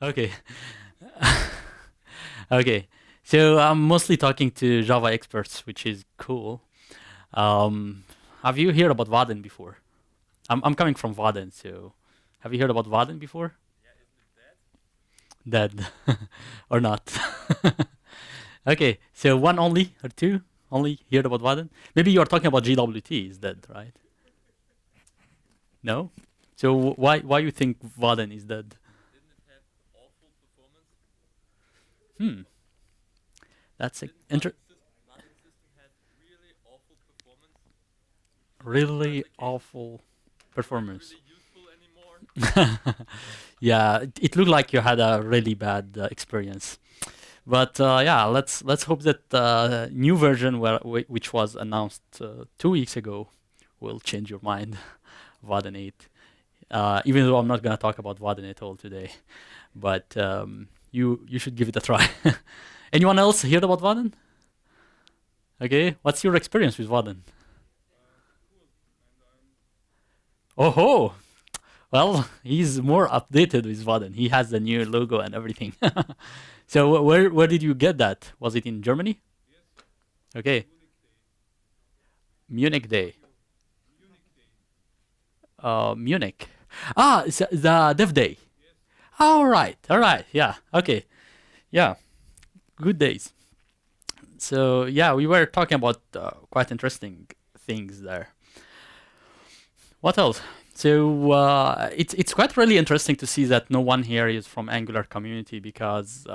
Okay. Okay. So I'm mostly talking to Java experts, which is cool. Um, have you heard about Vaadin before? I'm coming from Vaadin, so have you heard about Vaadin before? Dead or not? Okay. So one only or two only heard about Vaadin? Maybe you are talking about GWT is dead, right? No. So why you think Vaadin is dead? Hmm. That's a really awful performance. Yeah, it looked like you had a really bad experience. But yeah, let's hope that the new version, which was announced 2 weeks ago, will change your mind. Vaadin 8. Even though I'm not gonna talk about Vaadin at all today, but you should give it a try. Anyone else heard about Vaadin? Okay, what's your experience with Vaadin? Oh ho! Well, he's more updated with Vaadin. He has the new logo and everything. So where did you get that? Was it in Germany? Okay, Munich Day. Munich. Ah, it's the Dev Day. All right, yeah, okay, yeah, good days. So yeah, we were talking about quite interesting things there. What else? So it's quite really interesting to see that no one here is from Angular community because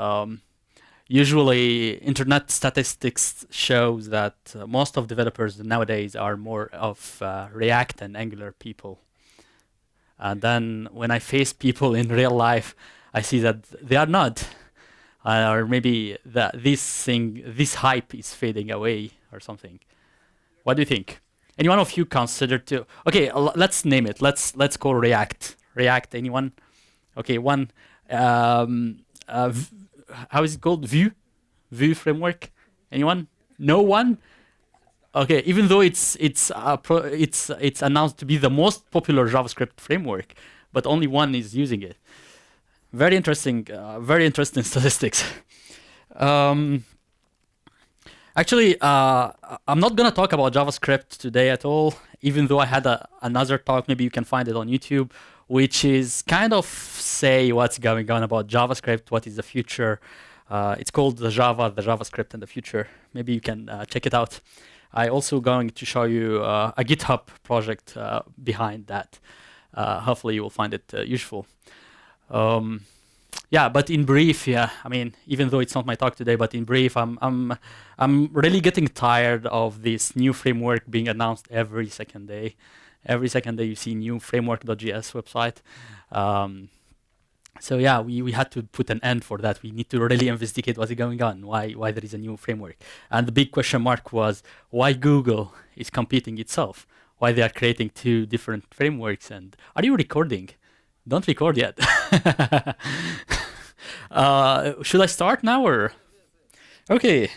usually internet statistics shows that most of developers nowadays are more of React and Angular people. And then when I face people in real life, I see that they are not, or maybe this hype is fading away or something. What do you think? Anyone of you consider to? Okay, let's name it. Let's call React. React. Anyone? Okay, one. Um, how is it called? Vue framework. Anyone? No one. Okay, even though it's announced to be the most popular JavaScript framework, but only one is using it. Very interesting. Very interesting statistics. Um, Actually, I'm not gonna talk about JavaScript today at all, even though I had another talk, maybe you can find it on YouTube, which is kind of say what's going on about JavaScript, what is the future. It's called the JavaScript and the future. Maybe you can check it out. I also going to show you a GitHub project behind that. Hopefully you will find it useful. Yeah, but in brief, yeah, I mean, even though it's not my talk today, but in brief, I'm really getting tired of this new framework being announced every second day. Every second day you see new framework.js website. So yeah, we had to put an end for that. We need to really investigate what's going on, why there is a new framework. And the big question mark was why Google is competing itself, why they are creating two different frameworks. And are you recording? Don't record yet. Should I start now or? Okay.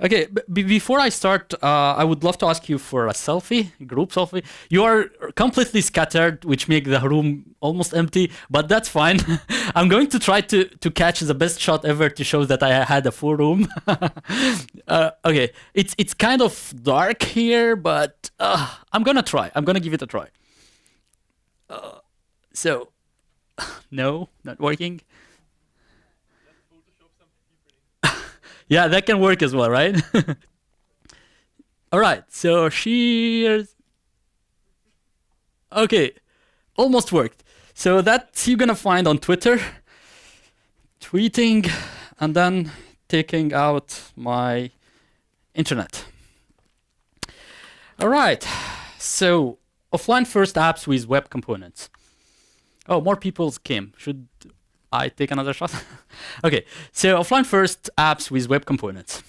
Okay, before I start, I would love to ask you for a selfie, group selfie. You are completely scattered, which makes the room almost empty, but that's fine. I'm going to try to catch the best shot ever to show that I had a full room. Okay, it's kind of dark here, but I'm gonna try. I'm gonna give it a try. So, no, not working. Yeah, that can work as well, right? All right, so she's okay, almost worked. So that's you're gonna find on Twitter, tweeting, and then taking out my internet. All right, so offline first apps with web components. Oh, more people came. Should I take another shot? Okay, so offline first apps with web components.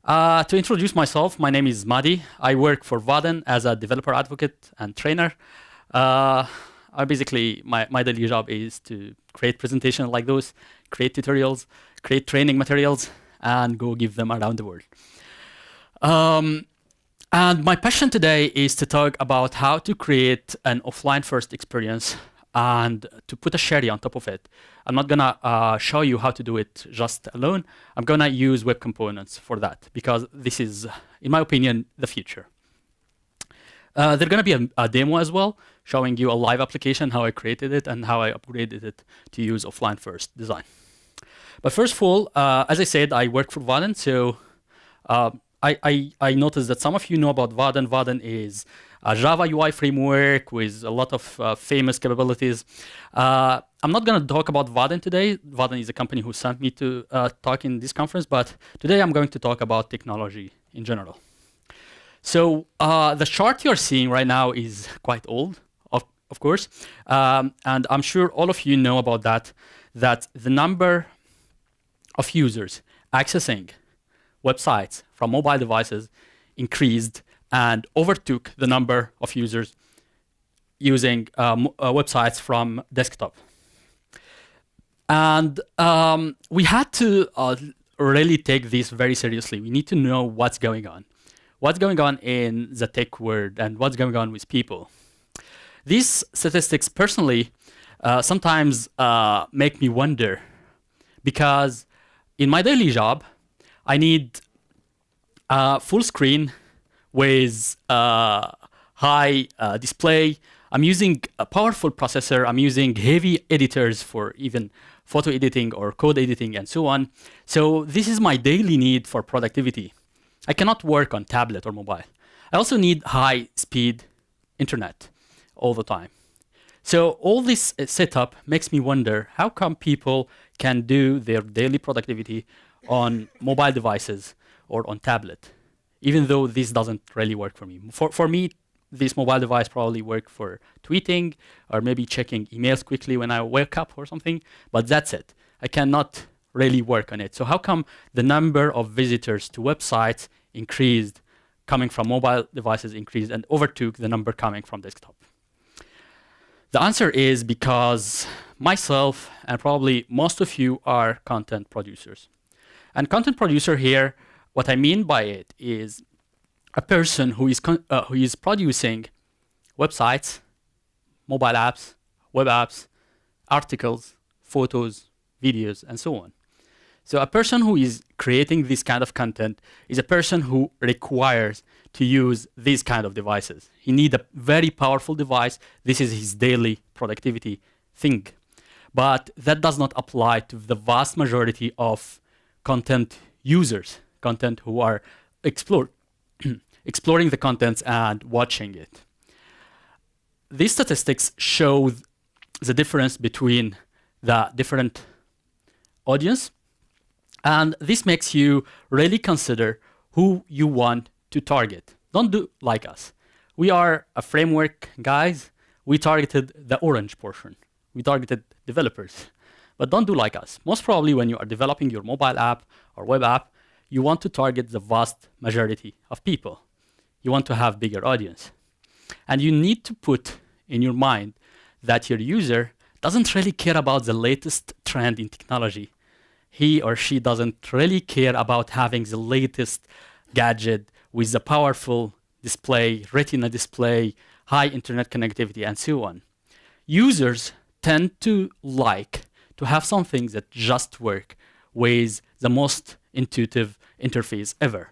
To introduce myself, my name is Mahdy. I work for Vaadin as a developer advocate and trainer. I basically, my daily job is to create presentations like those, create tutorials, create training materials, and go give them around the world. And my passion today is to talk about how to create an offline first experience and to put a sherry on top of it. I'm not gonna show you how to do it just alone. I'm gonna use web components for that because this is, in my opinion, the future. There's gonna be a demo as well, showing you a live application, how I created it and how I upgraded it to use offline first design. But first of all, as I said, I work for Vaadin, so I noticed that some of you know about Vaadin. Vaadin is a Java UI framework with a lot of famous capabilities. I'm not going to talk about Vaadin today. Vaadin is a company who sent me to talk in this conference, but today I'm going to talk about technology in general. So the chart you're seeing right now is quite old, of course, and I'm sure all of you know about that the number of users accessing websites from mobile devices increased and overtook the number of users using websites from desktop. And we had to really take this very seriously. We need to know what's going on. What's going on in the tech world and what's going on with people. These statistics personally sometimes make me wonder, because in my daily job, I need full screen with high display. I'm using a powerful processor. I'm using heavy editors for even photo editing or code editing and so on. So this is my daily need for productivity. I cannot work on tablet or mobile. I also need high speed internet all the time. So all this setup makes me wonder, how come people can do their daily productivity on mobile devices or on tablet, even though this doesn't really work for me. For me, this mobile device probably work for tweeting or maybe checking emails quickly when I wake up or something, but that's it. I cannot really work on it. So how come the number of visitors to websites increased, coming from mobile devices increased and overtook the number coming from desktop? The answer is because myself and probably most of you are content producers. And content producer here, what I mean by it is a person who is producing websites, mobile apps, web apps, articles, photos, videos, and so on. So a person who is creating this kind of content is a person who requires to use these kind of devices. He needs a very powerful device. This is his daily productivity thing. But that does not apply to the vast majority of content users, content who are exploring the contents and watching it. These statistics show the difference between the different audience, and this makes you really consider who you want to target. Don't do like us. We are a framework guys. We targeted the orange portion. We targeted developers. But don't do like us. Most probably when you are developing your mobile app or web app, you want to target the vast majority of people. You want to have bigger audience. And you need to put in your mind that your user doesn't really care about the latest trend in technology. He or she doesn't really care about having the latest gadget with a powerful display, retina display, high internet connectivity, and so on. Users tend to like to have something that just work with the most intuitive interface ever.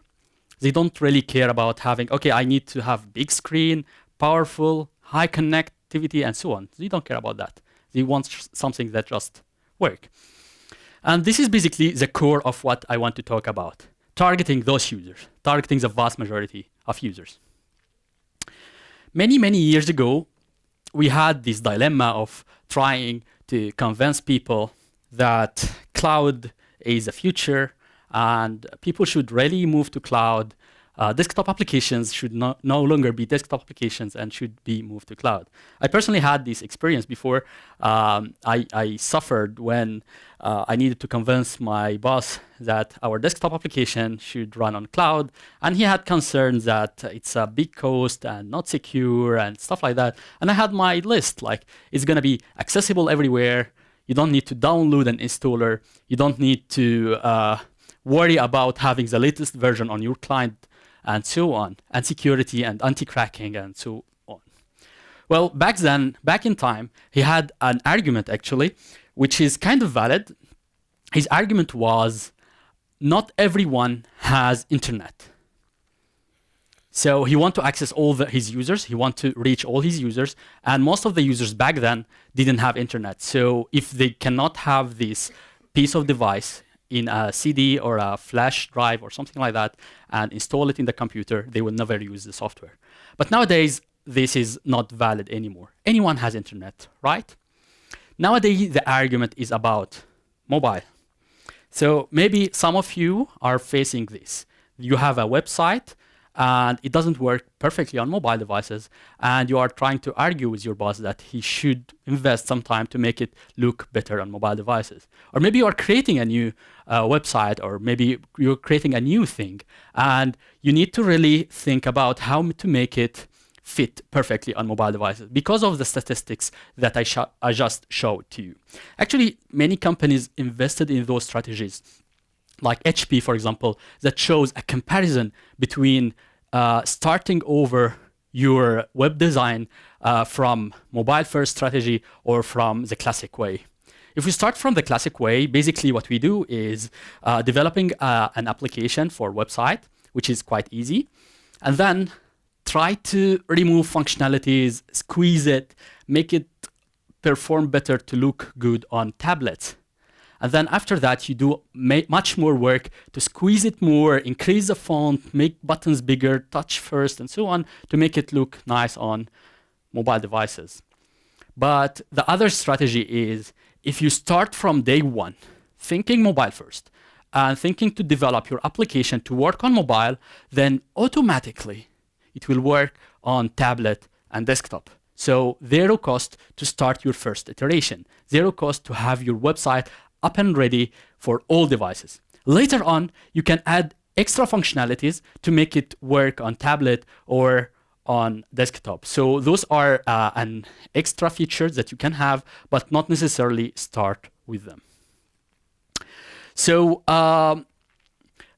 They don't really care about having, okay, I need to have big screen, powerful, high connectivity, and so on. They don't care about that. They want something that just work. And this is basically the core of what I want to talk about. Targeting those users, targeting the vast majority of users. Many, many years ago, we had this dilemma of trying to convince people that cloud is the future and people should really move to cloud. Desktop applications should no longer be desktop applications and should be moved to cloud. I personally had this experience before. I suffered when I needed to convince my boss that our desktop application should run on cloud, and he had concerns that it's a big cost and not secure and stuff like that. And I had my list, like it's gonna be accessible everywhere. You don't need to download an installer. You don't need to worry about having the latest version on your client and so on, and security and anti-cracking and so on. Well, back in time, he had an argument actually, which is kind of valid. His argument was not everyone has internet. So he want to access all his users. He want to reach all his users. And most of the users back then didn't have internet. So if they cannot have this piece of device in a CD or a flash drive or something like that and install it in the computer, they will never use the software. But nowadays, this is not valid anymore. Anyone has internet, right? Nowadays, the argument is about mobile. So maybe some of you are facing this. You have a website and it doesn't work perfectly on mobile devices, and you are trying to argue with your boss that he should invest some time to make it look better on mobile devices. Or maybe you are creating a new website, or maybe you're creating a new thing, and you need to really think about how to make it fit perfectly on mobile devices because of the statistics that I just showed to you. Actually, many companies invested in those strategies, like HP, for example, that shows a comparison between starting over your web design from mobile-first strategy or from the classic way. If we start from the classic way, basically what we do is developing an application for website, which is quite easy, and then try to remove functionalities, squeeze it, make it perform better to look good on tablets. And then after that, you do much more work to squeeze it more, increase the font, make buttons bigger, touch first, and so on, to make it look nice on mobile devices. But the other strategy is, if you start from day one, thinking mobile first, and thinking to develop your application to work on mobile, then automatically it will work on tablet and desktop. So zero cost to start your first iteration, zero cost to have your website up and ready for all devices. Later on, you can add extra functionalities to make it work on tablet or on desktop. So those are an extra features that you can have, but not necessarily start with them. So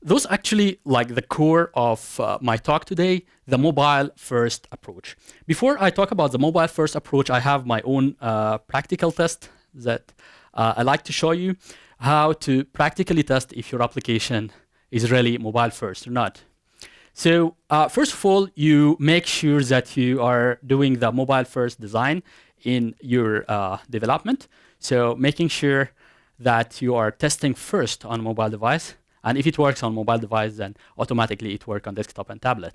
those actually like the core of my talk today, the mobile first approach. Before I talk about the mobile first approach, I have my own practical test that I like to show you how to practically test if your application is really mobile first or not. So first of all, you make sure that you are doing the mobile first design in your development. So making sure that you are testing first on mobile device. And if it works on mobile device, then automatically it works on desktop and tablet.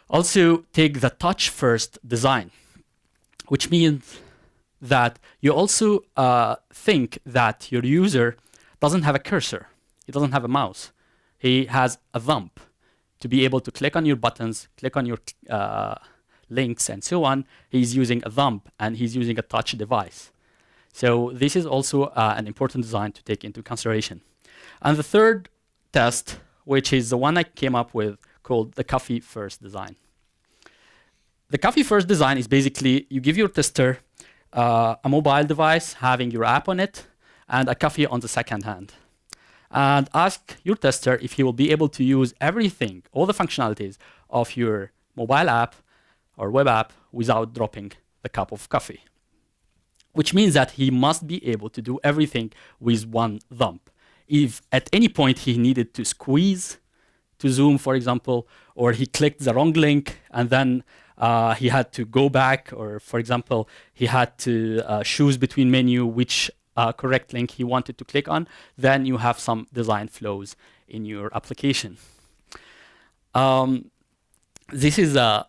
Also take the touch first design, which means that you also think that your user doesn't have a cursor. He doesn't have a mouse. He has a thumb to be able to click on your buttons, click on your links, and so on. He's using a thumb, and he's using a touch device. So this is also an important design to take into consideration. And the third test, which is the one I came up with, called the coffee first design. The coffee first design is basically you give your tester a mobile device having your app on it and a coffee on the second hand, and ask your tester if he will be able to use everything, all the functionalities of your mobile app or web app without dropping the cup of coffee, which means that he must be able to do everything with one thumb. If at any point he needed to squeeze to zoom, for example, or he clicked the wrong link and then he had to go back, or for example, he had to choose between menu which correct link he wanted to click on, then you have some design flows in your application. This is a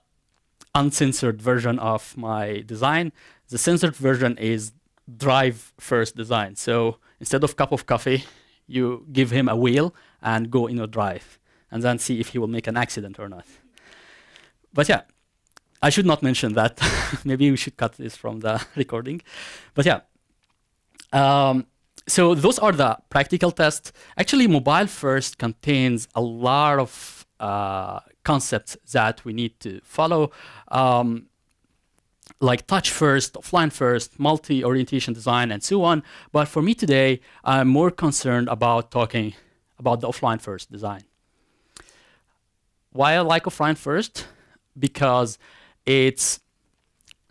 uncensored version of my design. The censored version is drive first design. So instead of cup of coffee, you give him a wheel and go in a drive, and then see if he will make an accident or not. But yeah, I should not mention that. Maybe we should cut this from the recording. But yeah, so those are the practical tests. Actually, mobile first contains a lot of concepts that we need to follow, like touch first, offline first, multi-orientation design, and so on. But for me today, I'm more concerned about talking about the offline first design. Why I like offline first? Because it's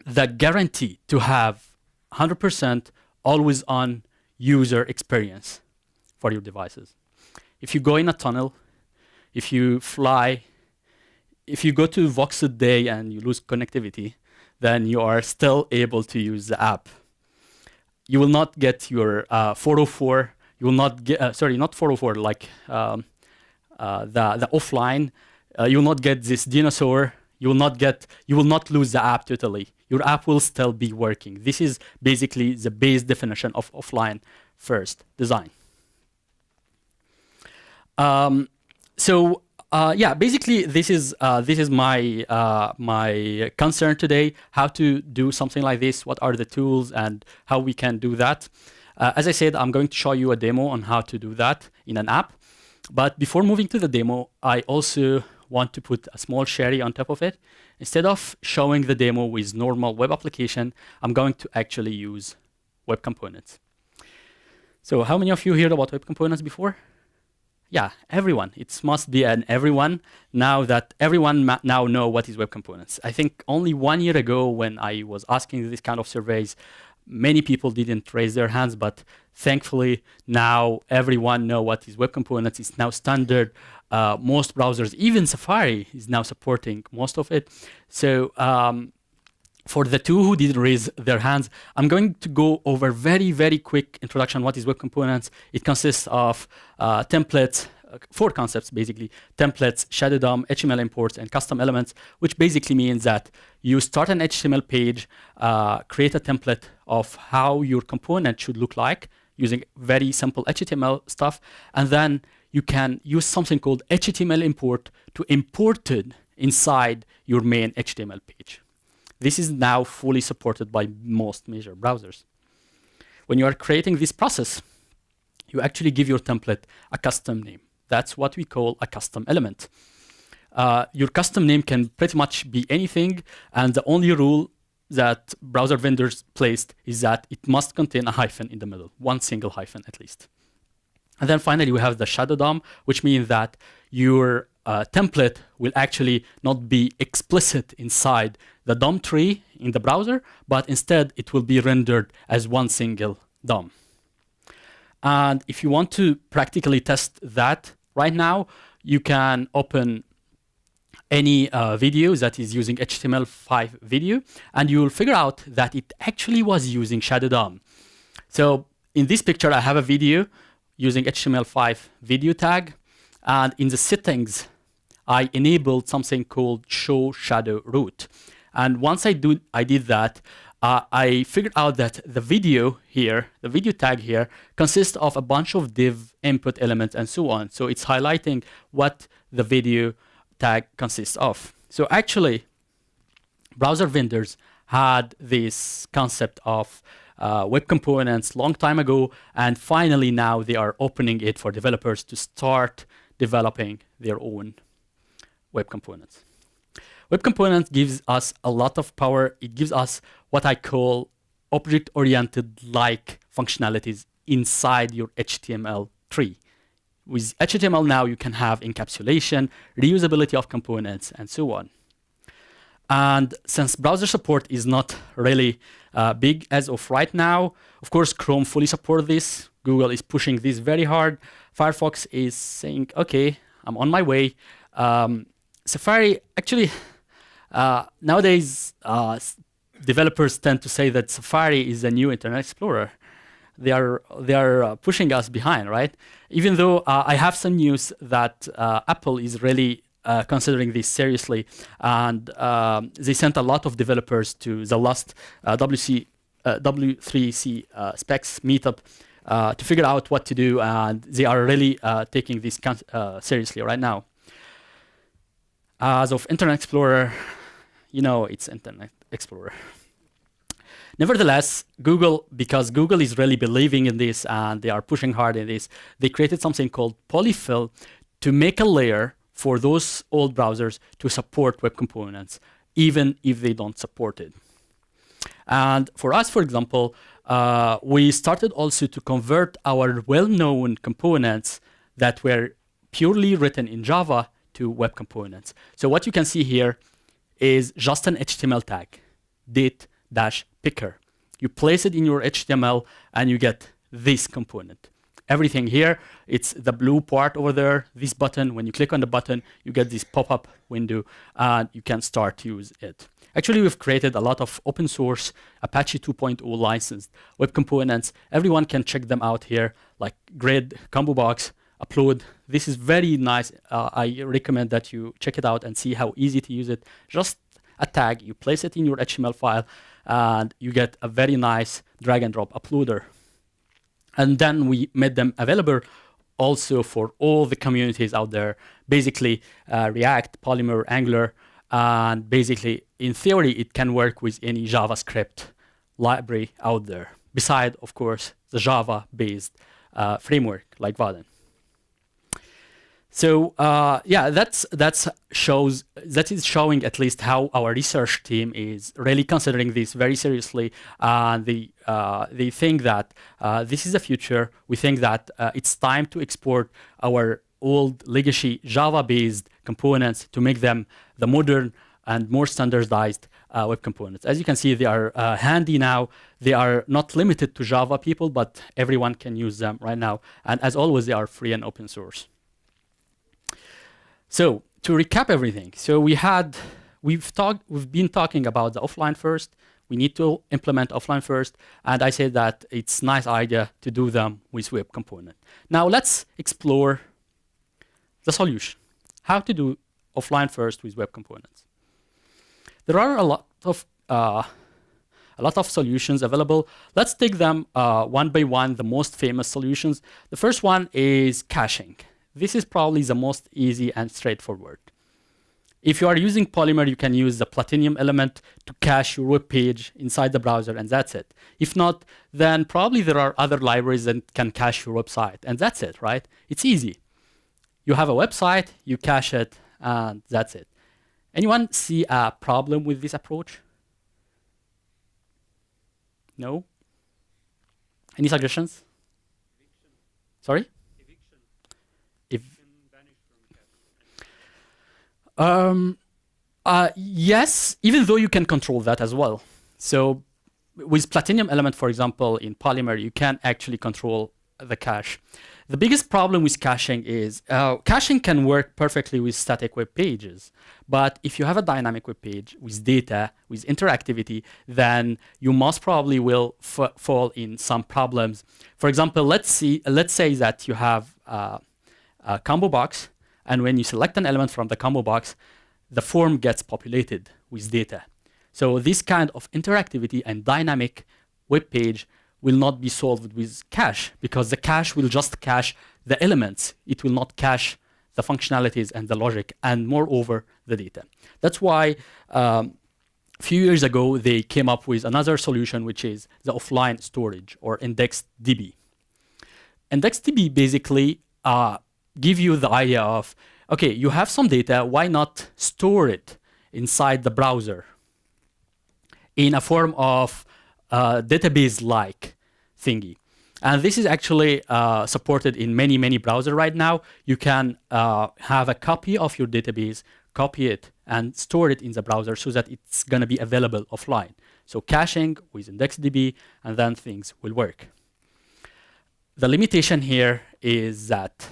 the guarantee to have 100% always on user experience for your devices. If you go in a tunnel, if you fly, if you go to Voxxed day and you lose connectivity, then you are still able to use the app. You will not get your 404. You will not get sorry, not 404, like the offline. You will not get this dinosaur. You will not lose the app totally. Your app will still be working. This is basically the base definition of offline first design. Yeah, basically this is my my concern today. How to do something like this? What are the tools and how we can do that? As I said, I'm going to show you a demo on how to do that in an app. But before moving to the demo, I also want to put a small cherry on top of it. Instead of showing the demo with normal web application, I'm going to actually use web components. So how many of you heard about web components before? Yeah, everyone. It must be an everyone now that everyone now know what is web components. I think only 1 year ago when I was asking this kind of surveys, many people didn't raise their hands, but thankfully now everyone know what is web components. It's now standard. Most browsers, even Safari, is now supporting most of it. So for the two who didn't raise their hands, I'm going to go over very, very quick introduction. What is web components? It consists of templates, 4 concepts basically: templates, shadow DOM, HTML imports, and custom elements, which basically means that you start an HTML page, create a template of how your component should look like using very simple HTML stuff, and then you can use something called HTML import to import it inside your main HTML page. This is now fully supported by most major browsers. When you are creating this process, you actually give your template a custom name. That's what we call a custom element. Your custom name can pretty much be anything, and the only rule that browser vendors placed is that it must contain a hyphen in the middle, 1 single hyphen at least. And then finally, we have the shadow DOM, which means that your template will actually not be explicit inside the DOM tree in the browser, but instead it will be rendered as 1 single DOM. And if you want to practically test that right now, you can open any video that is using HTML5 video, and you will figure out that it actually was using shadow DOM. So in this picture, I have a video using HTML5 video tag, and in the settings, I enabled something called show shadow root. And once I did that, I figured out that the video here, the video tag here, consists of a bunch of div input elements and so on. So it's highlighting what the video tag consists of. So actually, browser vendors had this concept of web components long time ago, and finally now they are opening it for developers to start developing their own web components. Web components gives us a lot of power. It gives us what I call object-oriented like functionalities inside your HTML tree. With HTML now you can have encapsulation, reusability of components, and so on. And since browser support is not really big as of right now, of course Chrome fully supports this. Google is pushing this very hard. Firefox is saying, okay, I'm on my way. Safari, actually, nowadays, developers tend to say that Safari is the new Internet Explorer. They are pushing us behind, right? Even though I have some news that Apple is really considering this seriously, and they sent a lot of developers to the last W3C specs meetup to figure out what to do, and they are really taking this seriously right now. As of Internet Explorer, you know, it's Internet Explorer. Nevertheless, Google, because Google is really believing in this and they are pushing hard in this, they created something called polyfill to make a layer for those old browsers to support web components, even if they don't support it. And for us, for example, we started also to convert our well-known components that were purely written in Java to web components. So what you can see here is just an HTML tag, date, dash picker. You place it in your HTML and you get this component. Everything here, it's the blue part over there, this button. When you click on the button, you get this pop-up window and you can start to use it. Actually, we've created a lot of open source Apache 2.0 licensed web components. Everyone can check them out here, like Grid, Combo Box, Upload. This is very nice. I recommend that you check it out and see how easy to use it. Just a tag, you place it in your HTML file, and you get a very nice drag and drop uploader. And then we made them available also for all the communities out there, basically React, Polymer, Angular, and basically, in theory, it can work with any JavaScript library out there, beside, of course, the Java-based framework like Vaadin. So yeah, that is showing at least how our research team is really considering this very seriously. They think that this is the future. We think that it's time to export our old legacy Java-based components to make them the modern and more standardized web components. As you can see, they are handy now. They are not limited to Java people, but everyone can use them right now. And as always, they are free and open source. So to recap everything, so we've been talking about the offline first. We need to implement offline first, and I said that it's a nice idea to do them with web component. Now let's explore the solution. How to do offline first with web components. There are a lot of solutions available. Let's take them one by one, the most famous solutions. The first one is caching. This is probably the most easy and straightforward. If you are using Polymer, you can use the Platinum element to cache your web page inside the browser, and that's it. If not, then probably there are other libraries that can cache your website, and that's it, right? It's easy. You have a website, you cache it, and that's it. Anyone see a problem with this approach? No? Any suggestions? Eviction. Sorry? Eviction. If You can vanish from cache. yes, even though you can control that as well. So with Platinum element, for example, in Polymer, you can actually control the cache. The biggest problem with caching is caching can work perfectly with static web pages. But if you have a dynamic web page with data, with interactivity, then you most probably will fall in some problems. For example, let's say that you have a combo box, and when you select an element from the combo box, the form gets populated with data. So this kind of interactivity and dynamic web page will not be solved with cache, because the cache will just cache the elements. It will not cache the functionalities and the logic, and moreover, the data. That's why a few years ago, they came up with another solution, which is the offline storage, or IndexedDB. IndexedDB basically give you the idea of, okay, you have some data, why not store it inside the browser in a form of database-like thingy. And this is actually supported in many browsers right now. You can have a copy of your database, copy it, and store it in the browser so that it's going to be available offline. So caching with IndexedDB, and then things will work. The limitation here is that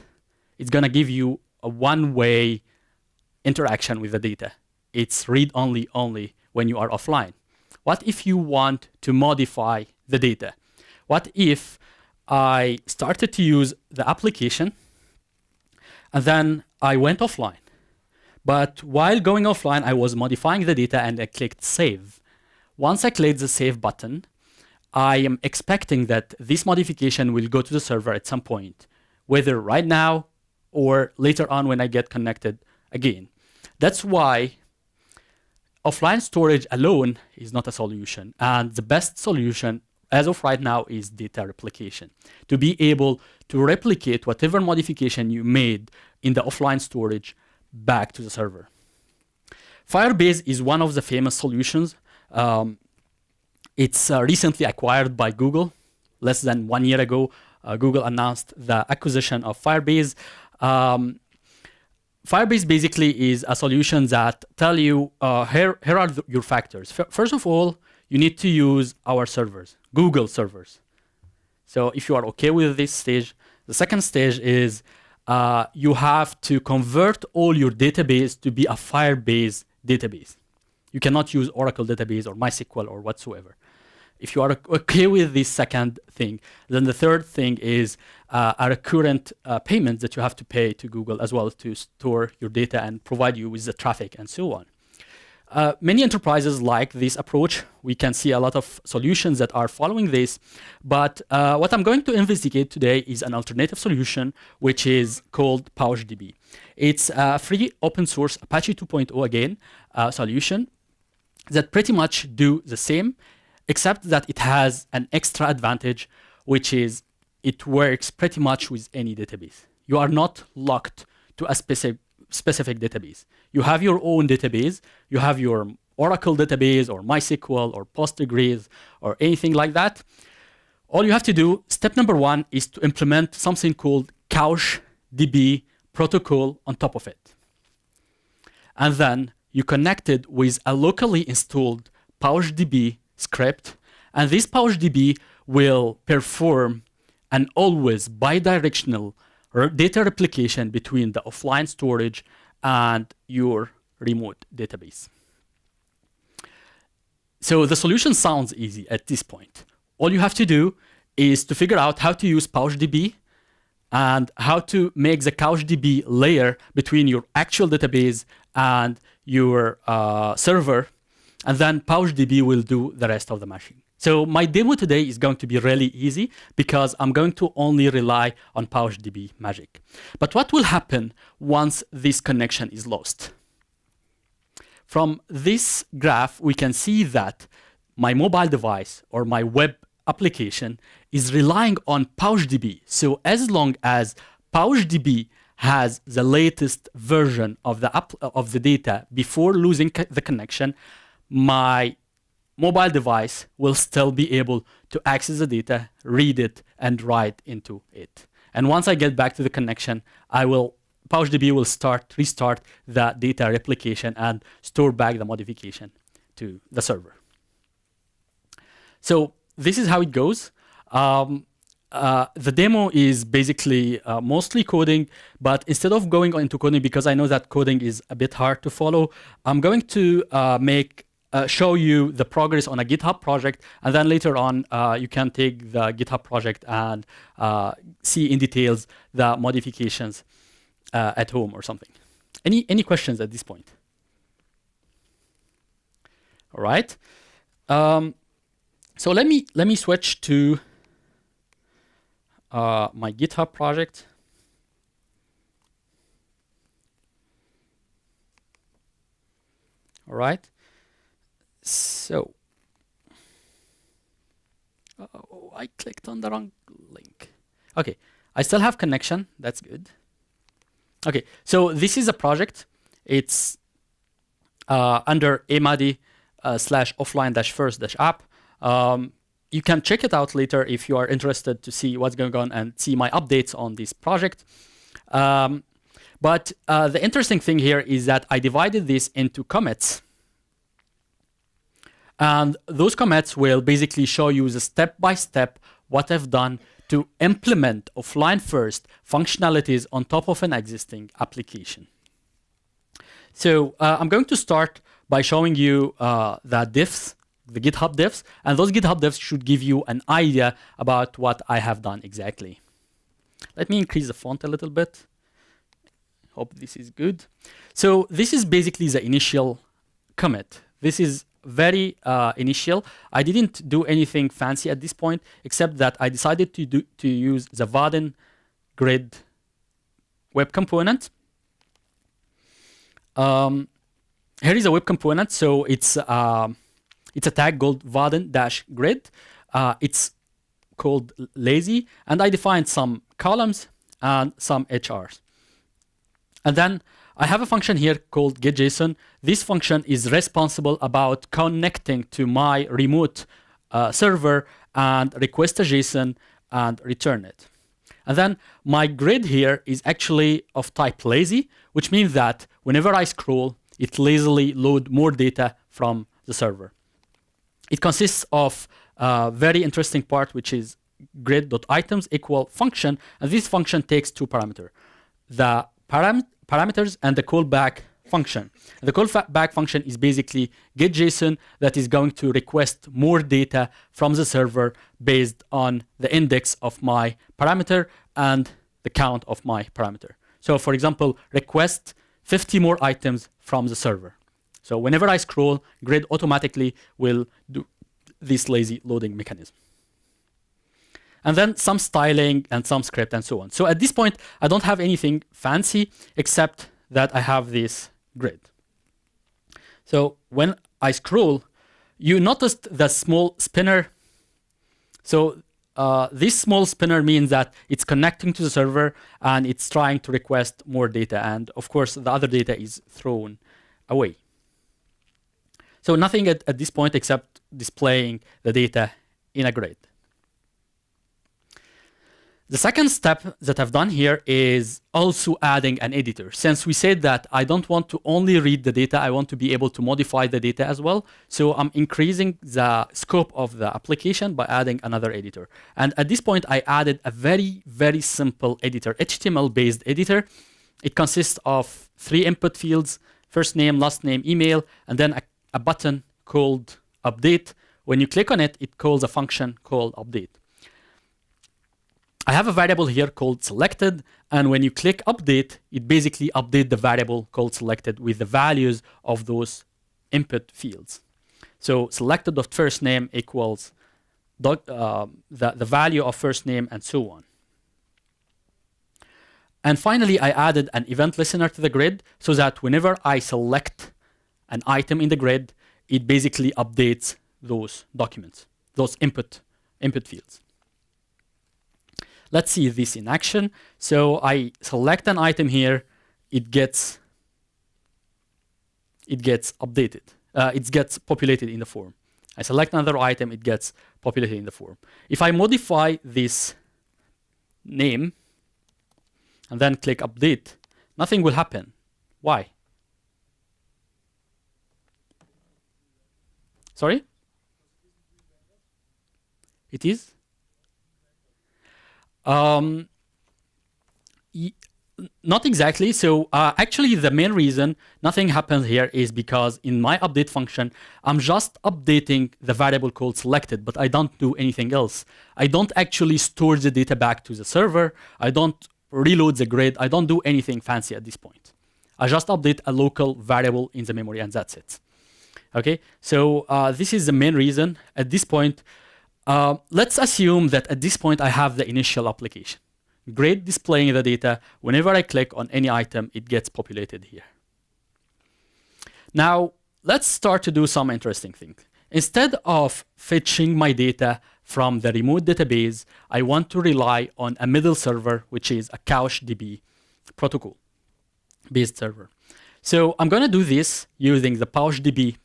it's going to give you a one-way interaction with the data. It's read-only only when you are offline. What if you want to modify the data? What if I started to use the application and then I went offline? But while going offline, I was modifying the data and I clicked save. Once I clicked the save button, I am expecting that this modification will go to the server at some point, whether right now or later on when I get connected again. That's why offline storage alone is not a solution. And the best solution as of right now is data replication. To be able to replicate whatever modification you made in the offline storage back to the server. Firebase is one of the famous solutions. It's recently acquired by Google. Less than 1 year ago, Google announced the acquisition of Firebase. Firebase basically is a solution that tell you, here are your factors. First of all, you need to use our servers, Google servers. So if you are okay with this stage, the second stage is you have to convert all your database to be a Firebase database. You cannot use Oracle database or MySQL or whatsoever. If you are okay with this second thing, then the third thing is a recurrent payment that you have to pay to Google as well to store your data and provide you with the traffic and so on. Many enterprises like this approach. We can see a lot of solutions that are following this, but what I'm going to investigate today is an alternative solution, which is called PouchDB. It's a free open source Apache 2.0 again solution that pretty much do the same, except that it has an extra advantage, which is it works pretty much with any database. You are not locked to a specific database. You have your own database. You have your Oracle database or MySQL or Postgres or anything like that. All you have to do, step number one, is to implement something called CouchDB protocol on top of it. And then you connect it with a locally installed PouchDB script, and this PouchDB will perform an always bidirectional data replication between the offline storage and your remote database. So the solution sounds easy at this point. All you have to do is to figure out how to use PouchDB and how to make the CouchDB layer between your actual database and your server, and then PouchDB will do the rest of the machine. So my demo today is going to be really easy because I'm going to only rely on PouchDB magic. But what will happen once this connection is lost? From this graph, we can see that my mobile device or my web application is relying on PouchDB. So as long as PouchDB has the latest version of the data before losing the connection, my mobile device will still be able to access the data, read it, and write into it. And once I get back to the connection, PouchDB will restart the data replication and store back the modification to the server. So this is how it goes. The demo is basically mostly coding, but instead of going into coding, because I know that coding is a bit hard to follow, I'm going to show you the progress on a GitHub project, and then later on you can take the GitHub project and see in details the modifications at home or something. Any questions at this point? All right. So let me switch to my GitHub project. All right. So, I clicked on the wrong link. Okay, I still have connection. That's good. Okay, so this is a project. It's under AMahdy /offline-first-app. You can check it out later if you are interested to see what's going on and see my updates on this project. But the interesting thing here is that I divided this into commits. And those commits will basically show you the step-by-step what I've done to implement offline-first functionalities on top of an existing application. So I'm going to start by showing you the diffs, the GitHub diffs, and those GitHub diffs should give you an idea about what I have done exactly. Let me increase the font a little bit. Hope this is good. So this is basically the initial commit. This is very initial. I didn't do anything fancy at this point, except that I decided to use the Vaadin grid web component. Here is a web component. So it's a tag called Vaadin-grid. It's called lazy, and I defined some columns and some HRs. And then I have a function here called getJSON. This function is responsible about connecting to my remote server and request a JSON and return it. And then my grid here is actually of type lazy, which means that whenever I scroll, it lazily loads more data from the server. it consists of a very interesting part, which is grid.items equal function, and this function takes two parameters: the parameters and the callback function. The callback function is basically getJSON that is going to request more data from the server based on the index of my parameter and the count of my parameter. So for example, request 50 more items from the server. So whenever I scroll, grid automatically will do this lazy loading mechanism. And then some styling and some script and so on. So at this point, I don't have anything fancy except that I have this grid. So when I scroll, you noticed the small spinner. So this small spinner means that it's connecting to the server and it's trying to request more data. And of course, the other data is thrown away. So nothing at this point except displaying the data in a grid. The second step that I've done here is also adding an editor. Since we said that I don't want to only read the data, I want to be able to modify the data as well. So I'm increasing the scope of the application by adding another editor. And at this point, I added a very, very simple editor, HTML-based editor. It consists of 3 input fields: first name, last name, email, and then a button called update. When you click on it, it calls a function called update. I have a variable here called selected, and when you click update, it basically updates the variable called selected with the values of those input fields. So selected.firstName equals the value of first name and so on. And finally, I added an event listener to the grid so that whenever I select an item in the grid, it basically updates those documents, those input fields. Let's see this in action. So I select an item here, it gets updated. It gets populated in the form. I select another item, it gets populated in the form. If I modify this name and then click update, nothing will happen. Why? Sorry? It is? Not exactly. So actually, the main reason nothing happens here is because in my update function, I'm just updating the variable called selected, but I don't do anything else. I don't actually store the data back to the server. I don't reload the grid. I don't do anything fancy at this point. I just update a local variable in the memory, and that's it. Okay, so this is the main reason. At this point, let's assume that at this point I have the initial application. Grid displaying the data. Whenever I click on any item, it gets populated here. Now, let's start to do some interesting things. Instead of fetching my data from the remote database, I want to rely on a middle server, which is a CouchDB protocol-based server. So I'm going to do this using the PouchDB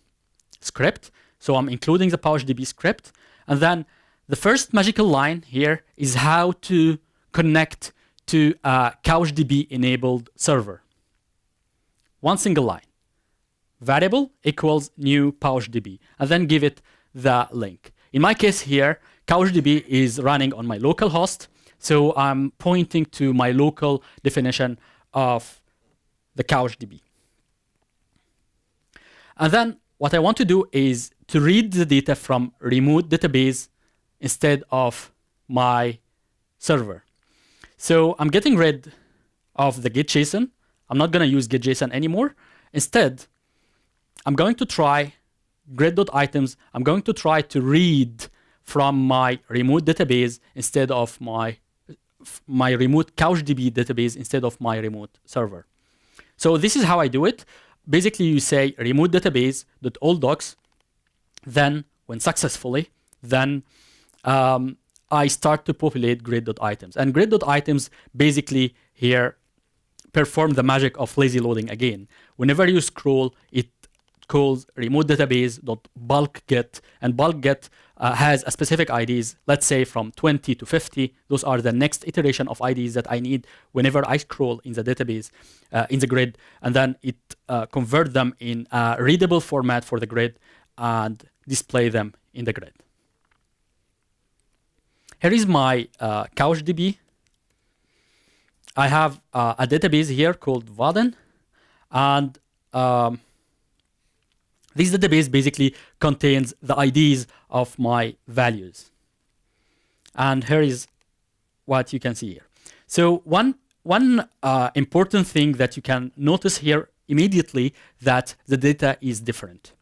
script. So I'm including the PouchDB script. And then the first magical line here is how to connect to a CouchDB-enabled server. One single line. Variable equals new PouchDB, and then give it the link. In my case here, CouchDB is running on my local host, so I'm pointing to my local definition of the CouchDB. And then what I want to do is to read the data from remote database instead of my server. So I'm getting rid of the getJSON. I'm not going to use getJSON anymore. Instead, I'm going to try grid.items. I'm going to try to read from my remote database instead of my remote CouchDB database instead of my remote server. So this is how I do it. Basically, you say remote database.all docs. Then, when successfully, then I start to populate grid.items. And grid.items basically here perform the magic of lazy loading again. Whenever you scroll, it calls remote database.bulk get, and bulk get has a specific IDs, let's say from 20 to 50. Those are the next iteration of IDs that I need whenever I scroll in the database, in the grid, and then it convert them in a readable format for the grid and display them in the grid. Here is my CouchDB. I have a database here called Vaadin, and this database basically contains the IDs of my values. And here is what you can see here. So one important thing that you can notice here immediately, that the data is different.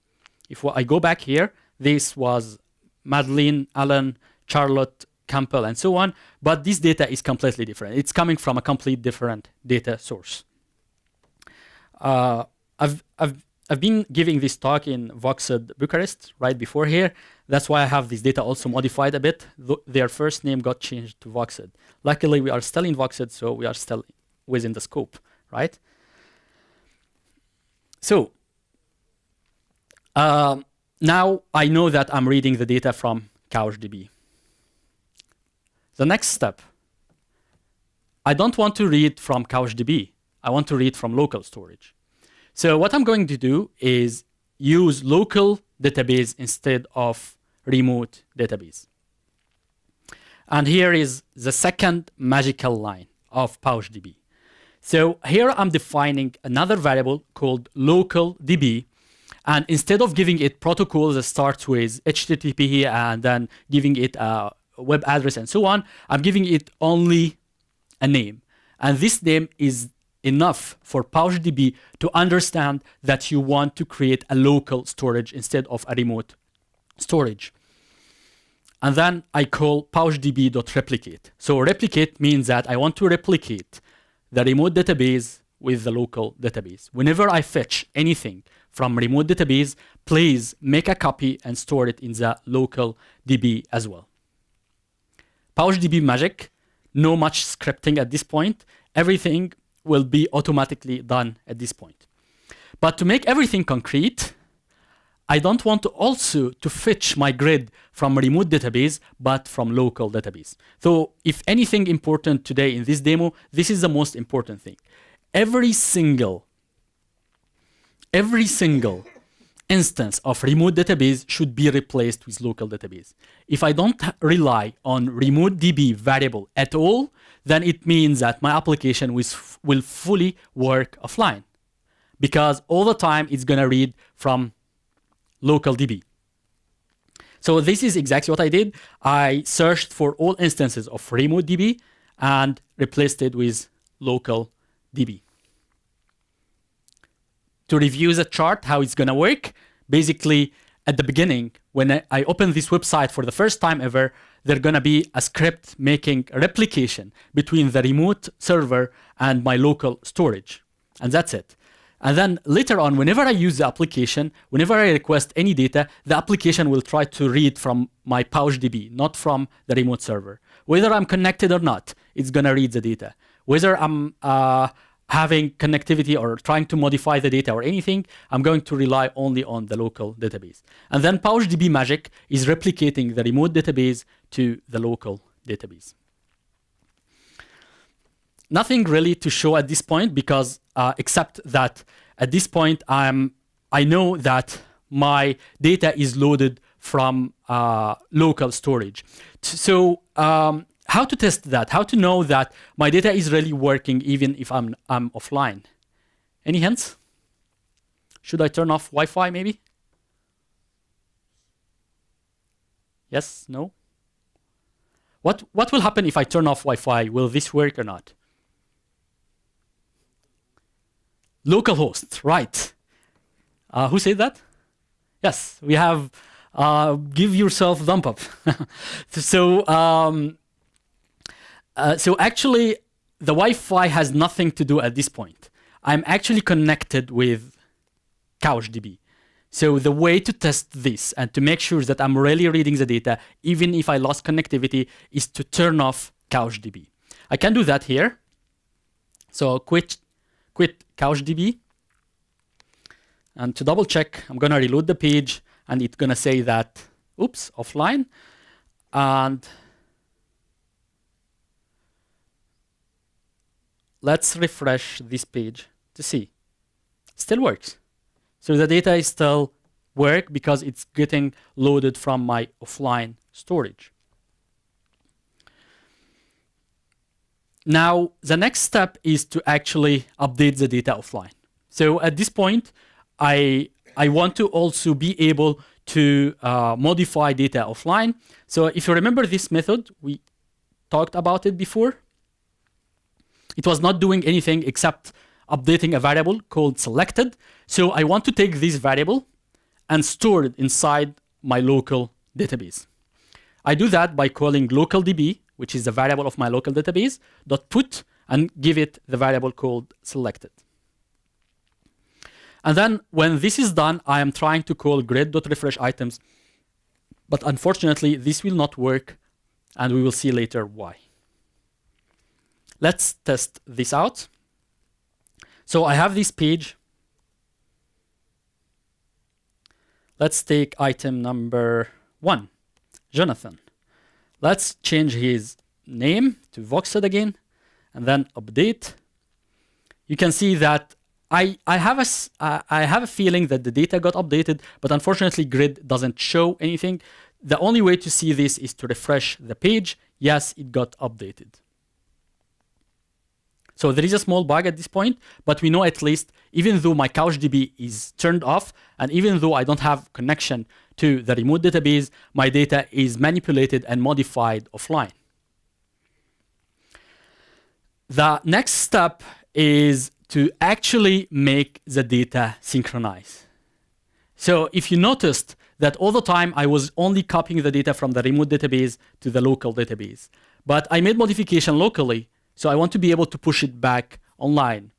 If I go back here, this was Madeleine, Alan, Charlotte, Campbell, and so on, but this data is completely different. It's coming from a complete different data source. I've been giving this talk in Voxxed Bucharest right before here. That's why I have this data also modified a bit. Their first name got changed to Voxxed. Luckily, we are still in Voxxed, so we are still within the scope, right? So now I know that I'm reading the data from CouchDB. The next step, I don't want to read from CouchDB. I want to read from local storage. So what I'm going to do is use local database instead of remote database. And here is the second magical line of PouchDB. So here I'm defining another variable called local DB. And instead of giving it protocols that starts with HTTP and then giving it a web address and so on, I'm giving it only a name. And this name is enough for PouchDB to understand that you want to create a local storage instead of a remote storage. And then I call PouchDB.replicate. So replicate means that I want to replicate the remote database with the local database. Whenever I fetch anything from remote database, please make a copy and store it in the local DB as well. PouchDB magic, no much scripting at this point. Everything will be automatically done at this point. But to make everything concrete, I don't want to also to fetch my grid from a remote database, but from local database. So if anything important today in this demo, this is the most important thing. Every single instance of remote database should be replaced with local database. If I don't rely on remote DB variable at all, then it means that my application will fully work offline, because all the time it's going to read from local DB. So this is exactly what I did. I searched for all instances of remote DB and replaced it with local DB. To review the chart, how it's going to work, basically at the beginning, when I open this website for the first time ever, there's going to be a script making a replication between the remote server and my local storage. And that's it. And then later on, whenever I use the application, whenever I request any data, the application will try to read from my PouchDB, not from the remote server. Whether I'm connected or not, it's going to read the data. Whether I'm having connectivity or trying to modify the data or anything, I'm going to rely only on the local database. And then PouchDB magic is replicating the remote database to the local database. Nothing really to show at this point, because except that at this point I know that my data is loaded from local storage. So how to test that? How to know that my data is really working even if I'm offline? Any hints? Should I turn off Wi-Fi maybe? Yes? No? What will happen if I turn off Wi-Fi? Will this work or not? Localhost, right. Who said that? Yes, we have, give yourself a thumb up. So actually, the Wi-Fi has nothing to do at this point. I'm actually connected with CouchDB. So the way to test this and to make sure that I'm really reading the data, even if I lost connectivity, is to turn off CouchDB. I can do that here. So quit CouchDB. And to double check, I'm going to reload the page, and it's going to say that, oops, offline. And let's refresh this page to see. Still works. So the data is still work because it's getting loaded from my offline storage. Now, the next step is to actually update the data offline. So at this point, I want to also be able to modify data offline. So if you remember this method, we talked about it before. It was not doing anything except updating a variable called selected. So I want to take this variable and store it inside my local database. I do that by calling localDB, which is the variable of my local database, .put, and give it the variable called selected. And then when this is done, I am trying to call grid.refreshItems, but unfortunately, this will not work, and we will see later why. Let's test this out. So I have this page. Let's take item number 1, Jonathan. Let's change his name to Voxxed again, and then update. You can see that I have a feeling that the data got updated, but unfortunately grid doesn't show anything. The only way to see this is to refresh the page. Yes, it got updated. So there is a small bug at this point, but we know at least, even though my CouchDB is turned off, and even though I don't have connection to the remote database, my data is manipulated and modified offline. The next step is to actually make the data synchronize. So if you noticed that all the time I was only copying the data from the remote database to the local database, but I made modification locally, so I want to be able to push it back online.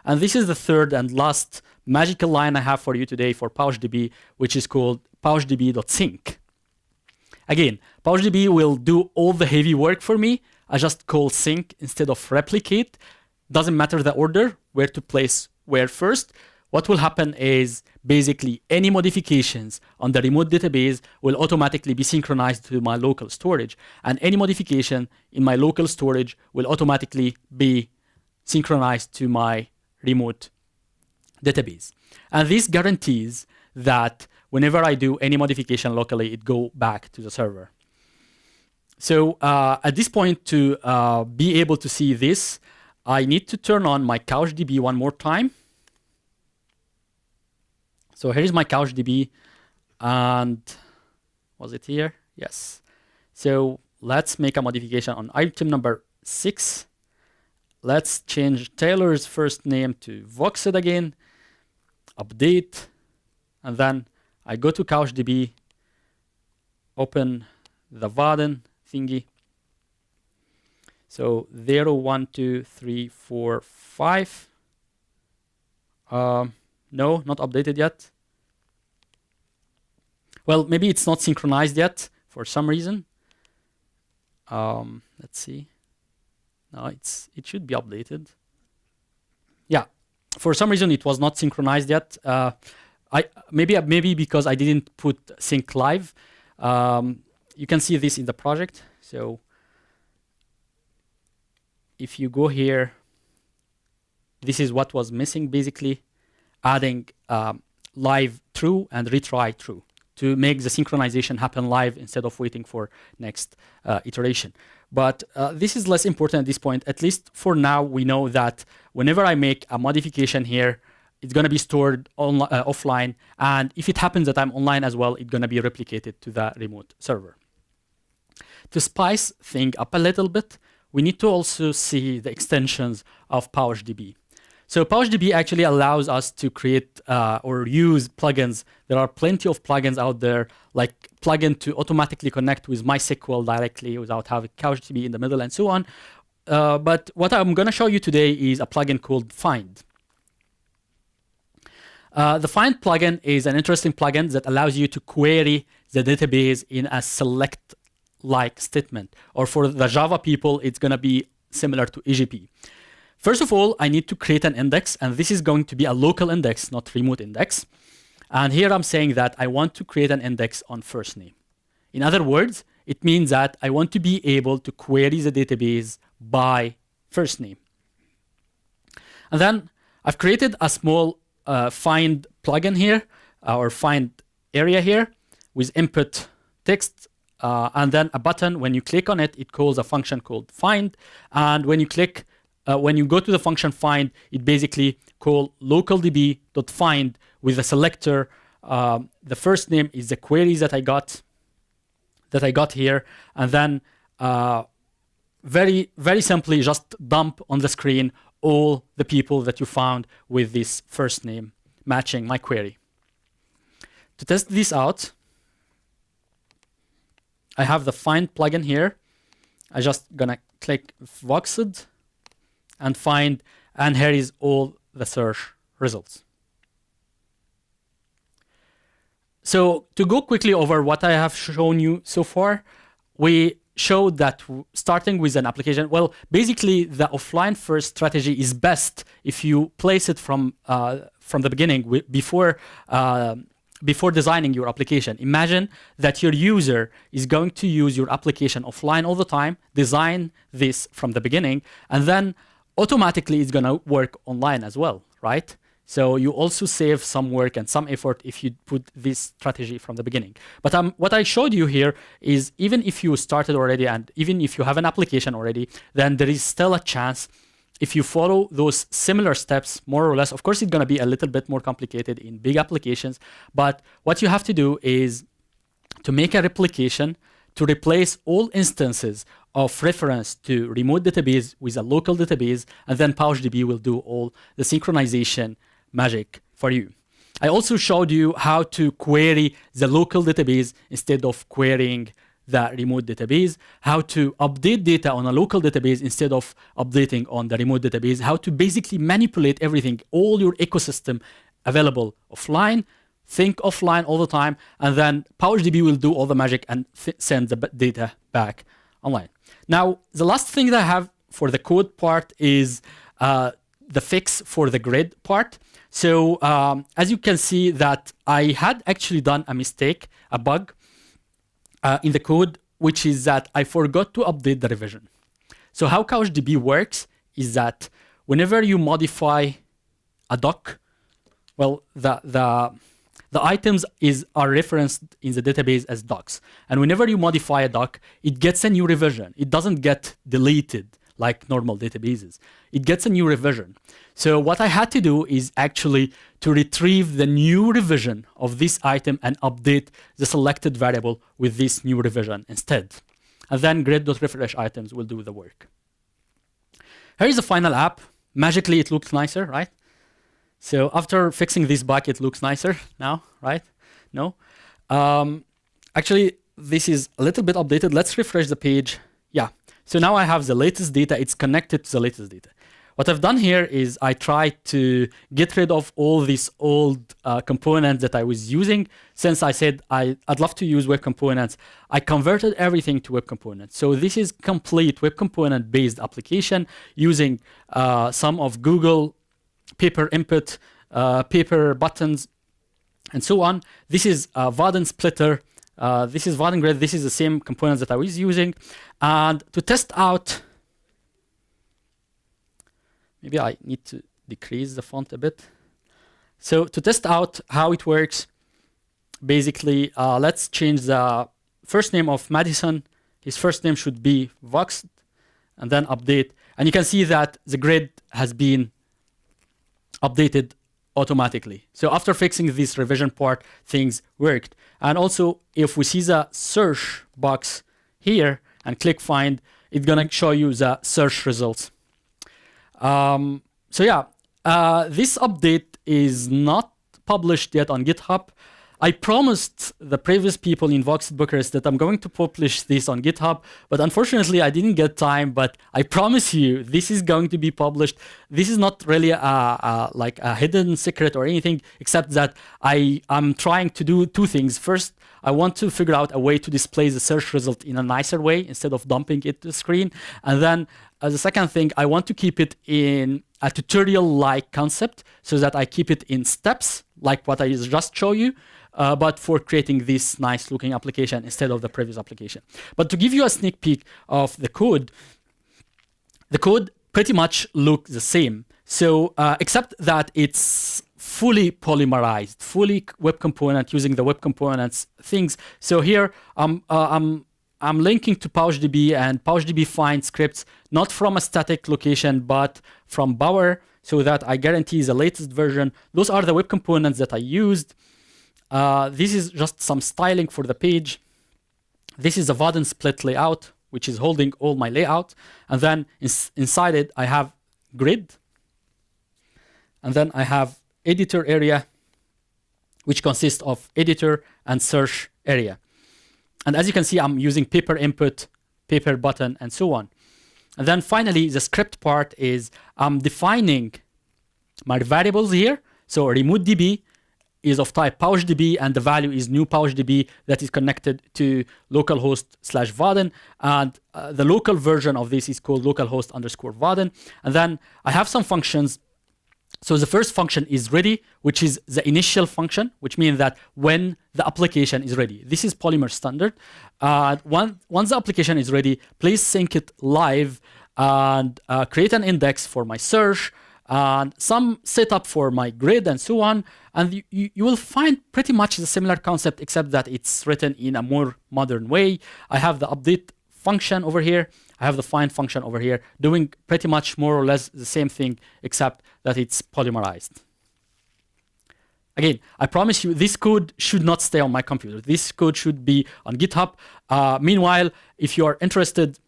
And this is the third and last magical line I have for you today for PouchDB, which is called PouchDB.sync. Again, PouchDB will do all the heavy work for me. I just call sync instead of replicate. Doesn't matter the order, where to place where first. What will happen is basically any modifications on the remote database will automatically be synchronized to my local storage, and any modification in my local storage will automatically be synchronized to my remote database. And this guarantees that whenever I do any modification locally, it go back to the server. So at this point, to be able to see this, I need to turn on my CouchDB one more time. So here's my CouchDB, and was it here? Yes. So let's make a modification on item number 6. Let's change Taylor's first name to Voxxed again, update, and then I go to CouchDB, open the Vaadin thingy. So 0, 1, 2, 3, 4, 5. No, not updated yet. Well, maybe it's not synchronized yet for some reason. Let's see. No, it should be updated. Yeah, for some reason it was not synchronized yet. Maybe because I didn't put sync live. You can see this in the project. So if you go here, this is what was missing, basically adding live true and retry true to make the synchronization happen live instead of waiting for next iteration. But this is less important at this point. At least for now, we know that whenever I make a modification here, it's going to be stored offline. And if it happens that I'm online as well, it's going to be replicated to the remote server. To spice things up a little bit, we need to also see the extensions of PouchDB. So PouchDB actually allows us to create or use plugins. There are plenty of plugins out there, like plugin to automatically connect with MySQL directly without having CouchDB in the middle and so on. But what I'm going to show you today is a plugin called Find. The Find plugin is an interesting plugin that allows you to query the database in a select-like statement. Or for the Java people, it's going to be similar to EGP. First of all, I need to create an index, and this is going to be a local index, not remote index. And here I'm saying that I want to create an index on first name. In other words, it means that I want to be able to query the database by first name. And then I've created a small find plugin here, or find area here with input text, and then a button. When you click on it, it calls a function called find. And when you click, when you go to the function find, it basically call localdb.find with a selector. The first name is the queries that I got here, and then very simply just dump on the screen all the people that you found with this first name matching my query. To test this out, I have the find plugin here. I just gonna click Voxxed and find, and here is all the search results. So to go quickly over what I have shown you so far, we showed that starting with an application, well, basically the offline first strategy is best if you place it from the beginning, before designing your application. Imagine that your user is going to use your application offline all the time, design this from the beginning, and then automatically it's gonna work online as well, right? So you also save some work and some effort if you put this strategy from the beginning. But what I showed you here is even if you started already and even if you have an application already, then there is still a chance if you follow those similar steps, more or less. Of course, it's going to be a little bit more complicated in big applications, but what you have to do is to make a replication to replace all instances of reference to remote database with a local database, and then PouchDB will do all the synchronization magic for you. I also showed you how to query the local database instead of querying the remote database, how to update data on a local database instead of updating on the remote database, how to basically manipulate everything, all your ecosystem available offline, think offline all the time, and then PouchDB will do all the magic and send the data back online. Now, the last thing that I have for the code part is the fix for the grid part. So as you can see that I had actually done a mistake, a bug in the code, which is that I forgot to update the revision. So how CouchDB works is that whenever you modify a doc, well, the items are referenced in the database as docs. And whenever you modify a doc, it gets a new revision. It doesn't get deleted like normal databases. It gets a new revision. So what I had to do is actually to retrieve the new revision of this item and update the selected variable with this new revision instead. And then grid.refresh items will do the work. Here is the final app. Magically, it looks nicer, right? So after fixing this bug, it looks nicer now, right? No? Actually, this is a little bit updated. Let's refresh the page. Yeah. So now I have the latest data. It's connected to the latest data. What I've done here is I tried to get rid of all these old components that I was using. Since I said I'd love to use web components, I converted everything to web components. So this is complete web component based application using some of Google paper input, paper buttons, and so on. This is Vaadin splitter. This is Vaadin grid. This is the same components that I was using. And to test out, maybe I need to decrease the font a bit. So to test out how it works, basically, let's change the first name of Madison. His first name should be Voxxed, and then update. And you can see that the grid has been updated automatically. So after fixing this revision part, things worked. And also, if we see the search box here and click find, it's gonna show you the search results. So yeah, this update is not published yet on GitHub. I promised the previous people in Voxxed Bucharest that I'm going to publish this on GitHub, but unfortunately I didn't get time, but I promise you this is going to be published. This is not really like a hidden secret or anything, except that I'm trying to do two things. First, I want to figure out a way to display the search result in a nicer way instead of dumping it to the screen. And then the second thing, I want to keep it in a tutorial-like concept so that I keep it in steps, like what I just showed you, but for creating this nice looking application instead of the previous application. But to give you a sneak peek of the code pretty much looks the same. So except that it's fully polymerized, fully web component using the web components things. So here I'm linking to PouchDB, and PouchDB finds scripts not from a static location, but from Bower, so that I guarantee the latest version. Those are the web components that I used. This is just some styling for the page. This is a Vaadin split layout, which is holding all my layout. And then inside it, I have grid. And then I have editor area, which consists of editor and search area. And as you can see, I'm using paper input, paper button, and so on. And then finally, the script part is I'm defining my variables here. So remote DB is of type PouchDB, and the value is new PouchDB that is connected to localhost/Vaadin. And the local version of this is called localhost_Vaadin. And then I have some functions. So the first function is ready, which is the initial function, which means that when the application is ready. This is Polymer standard. Once the application is ready, please sync it live and create an index for my search and some setup for my grid and so on. And you will find pretty much the similar concept, except that it's written in a more modern way. I have the update function over here. I have the find function over here, doing pretty much more or less the same thing, except that it's polymerized. Again, I promise you, this code should not stay on my computer. This code should be on GitHub. Meanwhile, if you are interested,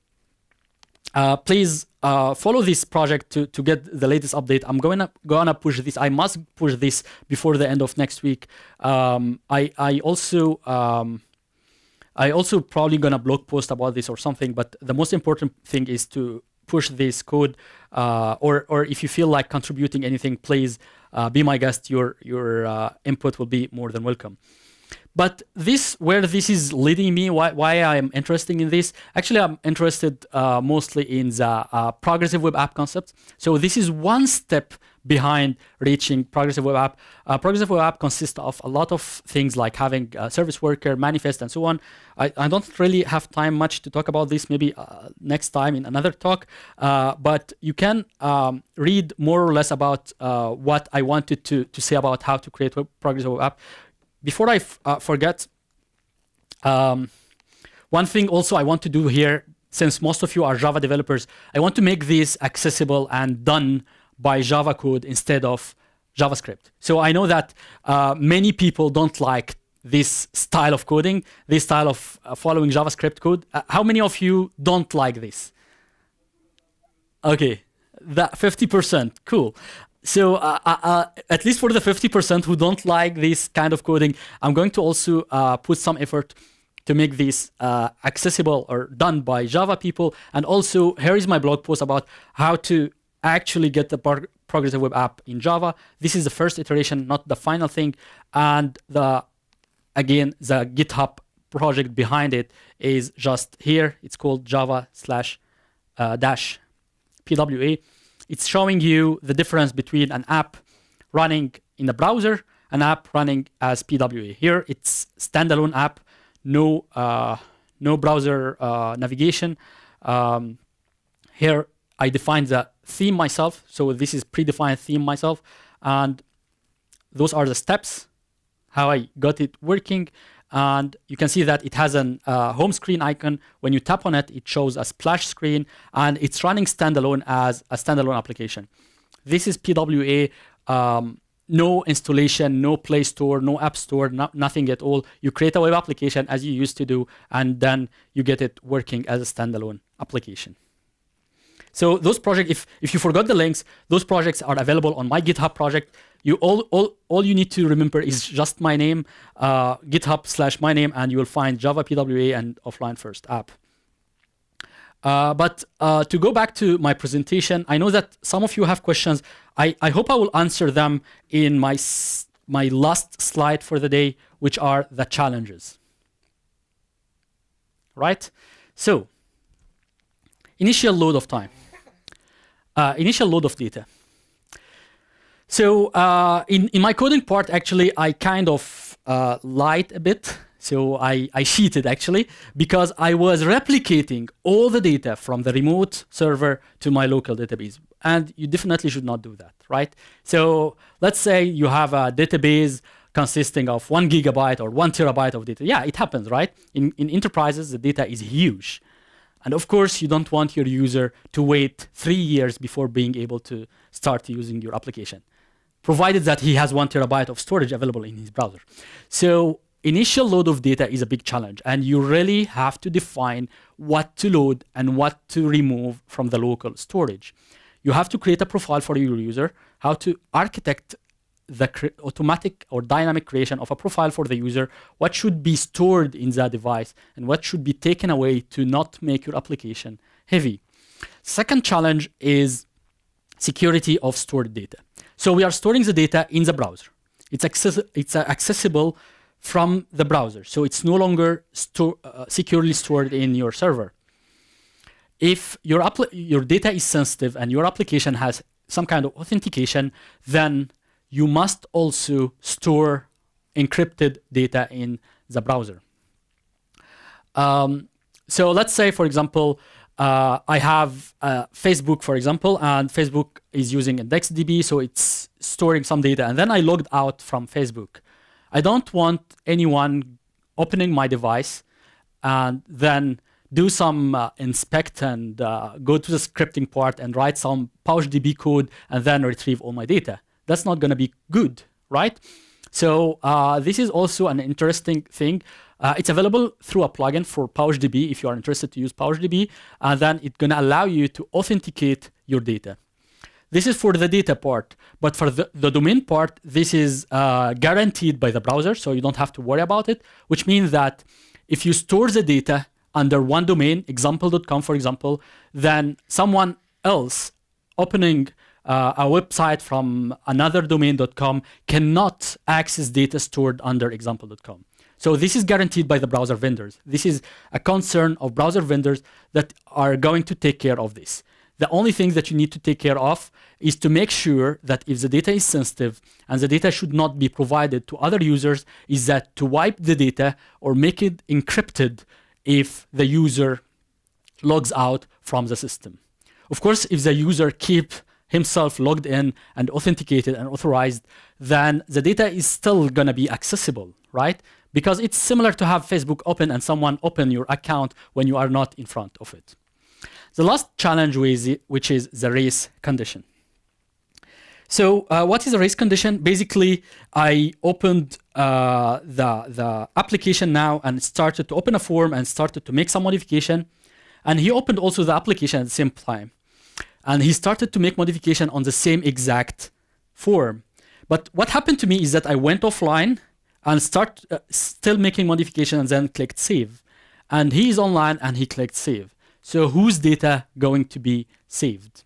please follow this project to get the latest update. I'm gonna push this. I must push this before the end of next week. I also probably gonna blog post about this or something, but the most important thing is to push this code, or if you feel like contributing anything, please be my guest. Your input will be more than welcome. But where this is leading me, why I'm interested in this, actually I'm interested mostly in the progressive web app concept. So this is one step behind reaching progressive web app. Progressive web app consists of a lot of things like having a service worker, manifest, and so on. I don't really have time much to talk about this, maybe next time in another talk, but you can read more or less about what I wanted to say about how to create progressive web app. Before I forget, one thing also I want to do here, since most of you are Java developers, I want to make this accessible and done by Java code instead of JavaScript. So I know that many people don't like this style of coding, this style of following JavaScript code. How many of you don't like this? Okay, that 50%, cool. So at least for the 50% who don't like this kind of coding, I'm going to also put some effort to make this accessible or done by Java people. And also, here is my blog post about how to actually get the progressive web app in Java. This is the first iteration, not the final thing. And again, the GitHub project behind it is just here. It's called Java/-PWA. It's showing you the difference between an app running in the browser, an app running as PWA. Here, it's standalone app, no browser navigation. Here, I defined the theme myself. So this is predefined theme myself. And those are the steps, how I got it working. And you can see that it has an home screen icon. When you tap on it, it shows a splash screen, and it's running standalone as a standalone application. This is PWA, no installation, no Play Store, no App Store, nothing at all. You create a web application as you used to do, and then you get it working as a standalone application. So those projects, if you forgot the links, those projects are available on my GitHub project. All you need to remember is just my name, GitHub/my name, and you will find Java PWA and offline first app. But to go back to my presentation, I know that some of you have questions. I hope I will answer them in my last slide for the day, which are the challenges. Right? So, initial load of time. Initial load of data. So in my coding part, actually, I kind of lied a bit. So I cheated actually, because I was replicating all the data from the remote server to my local database. And you definitely should not do that, right? So let's say you have a database consisting of 1 gigabyte or 1 terabyte of data. Yeah, it happens, right? In enterprises, the data is huge. And of course, you don't want your user to wait 3 years before being able to start using your application, provided that he has 1 terabyte of storage available in his browser. So initial load of data is a big challenge, and you really have to define what to load and what to remove from the local storage. You have to create a profile for your user, how to architect the automatic or dynamic creation of a profile for the user, what should be stored in that device, and what should be taken away to not make your application heavy. Second challenge is security of stored data. So we are storing the data in the browser. It's accessible from the browser, so it's no longer securely stored in your server. If your data is sensitive and your application has some kind of authentication, then you must also store encrypted data in the browser. So let's say, for example, I have Facebook, for example, and Facebook is using IndexedDB, so it's storing some data, and then I logged out from Facebook. I don't want anyone opening my device and then do some inspect and go to the scripting part and write some PouchDB code and then retrieve all my data. That's not going to be good, right? So this is also an interesting thing. It's available through a plugin for PouchDB if you are interested to use PouchDB, and then it's going to allow you to authenticate your data. This is for the data part, but for the domain part, this is guaranteed by the browser, so you don't have to worry about it, which means that if you store the data under one domain, example.com, for example, then someone else opening a website from another domain.com cannot access data stored under example.com. So this is guaranteed by the browser vendors. This is a concern of browser vendors that are going to take care of this. The only thing that you need to take care of is to make sure that if the data is sensitive and the data should not be provided to other users, is that to wipe the data or make it encrypted if the user logs out from the system. Of course, if the user keeps himself logged in and authenticated and authorized, then the data is still going to be accessible, right? Because it's similar to have Facebook open and someone open your account when you are not in front of it. The last challenge, which is the race condition. So what is a race condition? Basically, I opened the application now and started to open a form and started to make some modification. And he opened also the application at the same time. And he started to make modification on the same exact form. But what happened to me is that I went offline and still making modification and then clicked save. And he is online and he clicked save. So whose data going to be saved?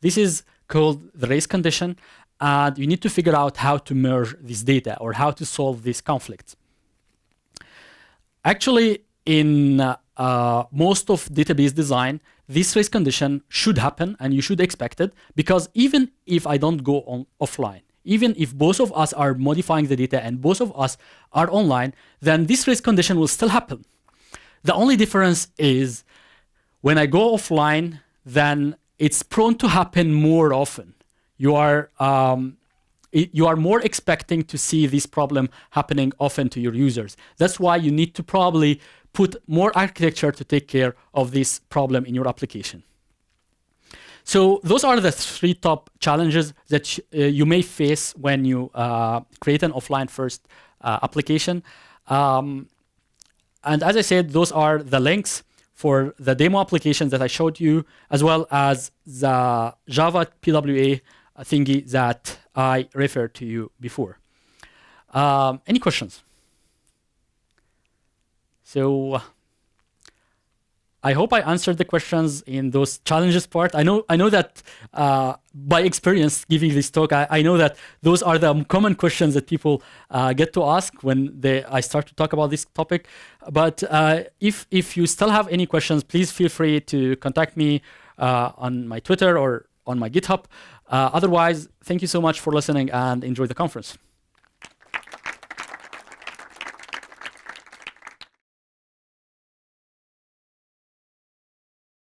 This is called the race condition, and you need to figure out how to merge this data or how to solve this conflict. Actually, in most of database design, this race condition should happen and you should expect it, because even if I don't go offline, even if both of us are modifying the data and both of us are online, then this race condition will still happen. The only difference is when I go offline, then it's prone to happen more often. You are more expecting to see this problem happening often to your users. That's why you need to probably put more architecture to take care of this problem in your application. So those are the 3 top challenges that you may face when you create an offline first application. And as I said, those are the links for the demo applications that I showed you, as well as the Java PWA thingy that I referred to you before. Any questions? So I hope I answered the questions in those challenges part. I know that by experience giving this talk, I know that those are the common questions that people get to ask when I start to talk about this topic. But if you still have any questions, please feel free to contact me on my Twitter or on my GitHub. Otherwise, thank you so much for listening and enjoy the conference.